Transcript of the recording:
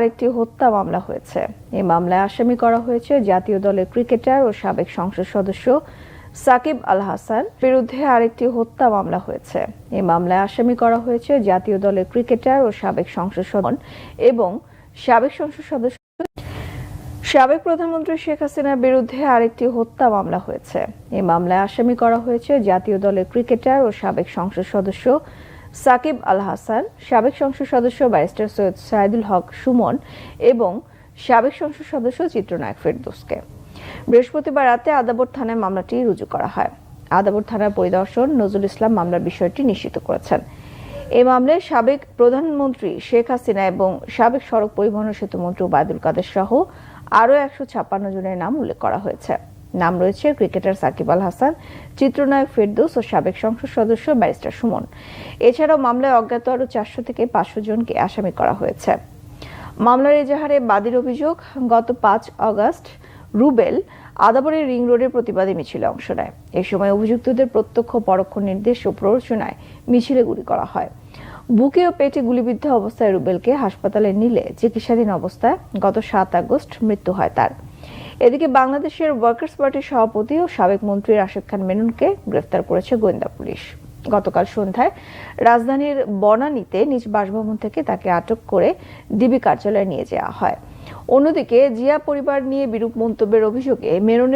আরেকটি হত্যা মামলা হয়েছে। এই মামলায় আসামি করা হয়েছে জাতীয় দলের ক্রিকেটার ও সাবেক সংসদ সদস্য সাকিব আল হাসান বিরুদ্ধে আরেকটি হত্যা মামলা হয়েছে। এই মামলায় আসামি করা হয়েছে জাতীয় দলের ক্রিকেটার ও সাবেক সংসদ সদস্য এবং সাবেক সংসদ সদস্য সাবেক প্রধানমন্ত্রী শেখ হাসিনার বিরুদ্ধে আরেকটি হত্যা মামলা হয়েছে। এই মামলায় আসামি করা হয়েছে জাতীয় দলের ক্রিকেটার ও সাবেক সংসদ সদস্য সাকিব আল হাসান, সাবেক সংসদ সদস্য ব্যারিস্টার সৈয়দ সাইদুল হক সুমন এবং সাবেক সংসদ সদস্য চিত্রনায়ক ফেরদৌসকে। বৃহস্পতিবার রাতে আদাবর থানায় মামলাটি রুজু করা হয়। আদাবর থানার পরিদর্শক নজরুল ইসলাম মামলার বিষয়টি নিশ্চিত করেছেন। এই মামলায় সাবেক প্রধানমন্ত্রী শেখ হাসিনা এবং সাবেক সড়ক পরিবহন ও সেতু মন্ত্রী ওবায়দুল কাদের সহ আরও 156 জনের নাম উল্লেখ করা হয়েছে। নাম রয়েছে ক্রিকেটার সাকিব আল হাসান, চিত্রনায়ক ফেরদৌস ও সাবেক সংসদ সদস্য ব্যারিস্টার সুমন। এছাড়াও মামলায় অজ্ঞাত আরও 400 থেকে 500 জনকে আসামি করা হয়েছে। মামলার এজাহারে বাদীর অভিযোগ, গত 5 আগস্ট রুবেল আদাবরের রিং রোডের প্রতিবাদী মিছিলে অংশ নেয়। এ সময় অভিযুক্তদের প্রত্যক্ষ পরোক্ষ নির্দেশ ও প্ররোচনায় মিছিলে গুলি করা হয়। বুকে ও পেটে গুলিবিদ্ধ অবস্থায় রুবেলকে হাসপাতালে নিলে চিকিৎসাধীন অবস্থায় গত 7 আগস্ট মৃত্যু হয় তার। এদিকে বাংলাদেশের ওয়ার্কার্স পার্টির সভাপতি ও সাবেক মন্ত্রী রাশেদ খান মেননকে গ্রেফতার করেছে গোয়েন্দা পুলিশ। গতকাল সন্ধ্যায় রাজধানীর বনানীতে নিজ বাসভবন থেকে তাকে আটক করে ডিবি কার্যালয়ে নিয়ে যাওয়া হয়। অন্যদিকে জিয়া পরিবার নিয়ে বিরূপ মন্তব্যের অভিযোগে মেননের